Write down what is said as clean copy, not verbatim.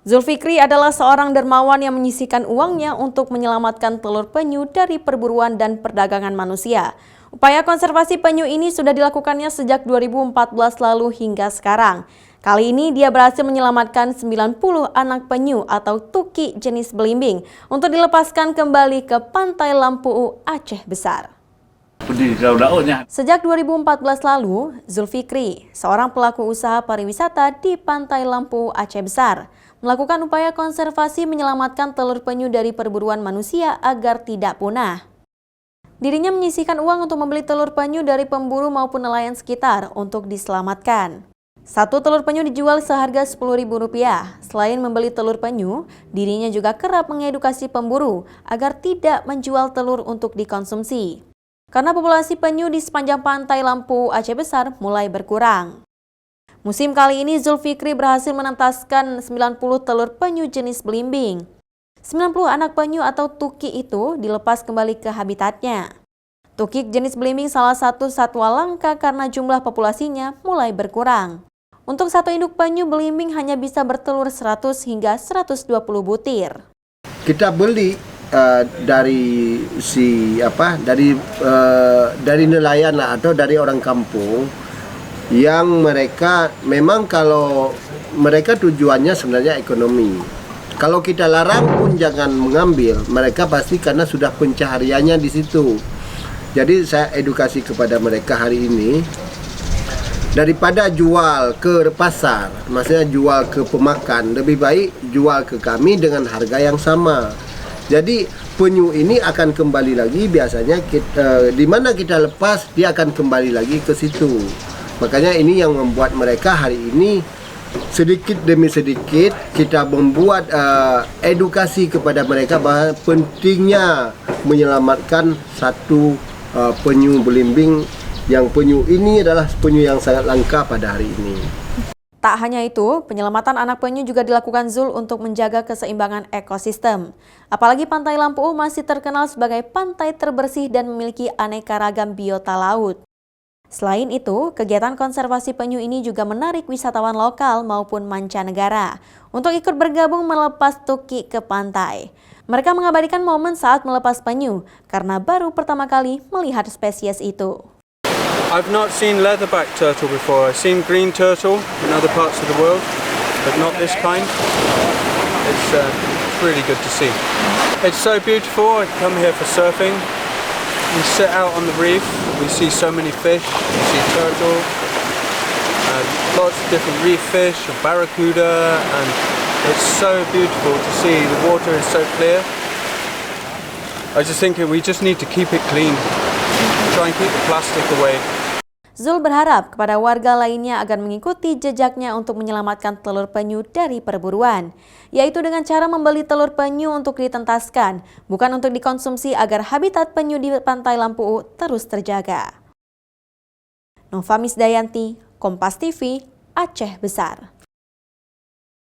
Zulfikri adalah seorang dermawan yang menyisihkan uangnya untuk menyelamatkan telur penyu dari perburuan dan perdagangan manusia. Upaya konservasi penyu ini sudah dilakukannya sejak 2014 lalu hingga sekarang. Kali ini dia berhasil menyelamatkan 90 anak penyu atau tuki jenis belimbing untuk dilepaskan kembali ke Pantai Lampu Aceh Besar. Sejak 2014 lalu, Zulfikri, seorang pelaku usaha pariwisata di Pantai Lampu Aceh Besar, melakukan upaya konservasi menyelamatkan telur penyu dari perburuan manusia agar tidak punah. Dirinya menyisihkan uang untuk membeli telur penyu dari pemburu maupun nelayan sekitar untuk diselamatkan. Satu telur penyu dijual seharga Rp10.000. Selain membeli telur penyu, dirinya juga kerap mengedukasi pemburu agar tidak menjual telur untuk dikonsumsi. Karena populasi penyu di sepanjang Pantai Lampu Aceh Besar mulai berkurang. Musim kali ini Zulfikri berhasil menentaskan 90 telur penyu jenis belimbing. 90 anak penyu atau tuki itu dilepas kembali ke habitatnya. Tukik jenis belimbing salah satu satwa langka karena jumlah populasinya mulai berkurang. Untuk satu induk penyu belimbing hanya bisa bertelur 100 hingga 120 butir. Kita beli dari nelayan lah, atau dari orang kampung yang mereka memang kalau mereka tujuannya sebenarnya ekonomi. Kalau kita larang pun jangan mengambil, mereka pasti karena sudah pencahariannya di situ. Jadi saya edukasi kepada mereka hari ini, daripada jual ke pasar, maksudnya jual ke pemakan, lebih baik jual ke kami dengan harga yang sama. Jadi penyu ini akan kembali lagi, biasanya di mana kita lepas dia akan kembali lagi ke situ. Makanya ini yang membuat mereka hari ini sedikit demi sedikit kita membuat edukasi kepada mereka bahwa pentingnya menyelamatkan satu penyu belimbing, yang penyu ini adalah penyu yang sangat langka pada hari ini. Tak hanya itu, penyelamatan anak penyu juga dilakukan Zul untuk menjaga keseimbangan ekosistem. Apalagi Pantai Lampu masih terkenal sebagai pantai terbersih dan memiliki aneka ragam biota laut. Selain itu, kegiatan konservasi penyu ini juga menarik wisatawan lokal maupun mancanegara untuk ikut bergabung melepas tuki ke pantai. Mereka mengabadikan momen saat melepas penyu karena baru pertama kali melihat spesies itu. I've not seen leatherback turtle before. I've seen green turtle in other parts of the world, but not this kind. It's really good to see. It's so beautiful. I come here for surfing. We sit out on the reef. We see so many fish. We see turtle, and lots of different reef fish, barracuda, and it's so beautiful to see. The water is so clear. I just think we just need to keep it clean. Try and keep the plastic away. Zul berharap kepada warga lainnya agar mengikuti jejaknya untuk menyelamatkan telur penyu dari perburuan, yaitu dengan cara membeli telur penyu untuk ditentaskan, bukan untuk dikonsumsi agar habitat penyu di Pantai Lampu terus terjaga. Nova Misdayanti, Kompas TV, Aceh Besar.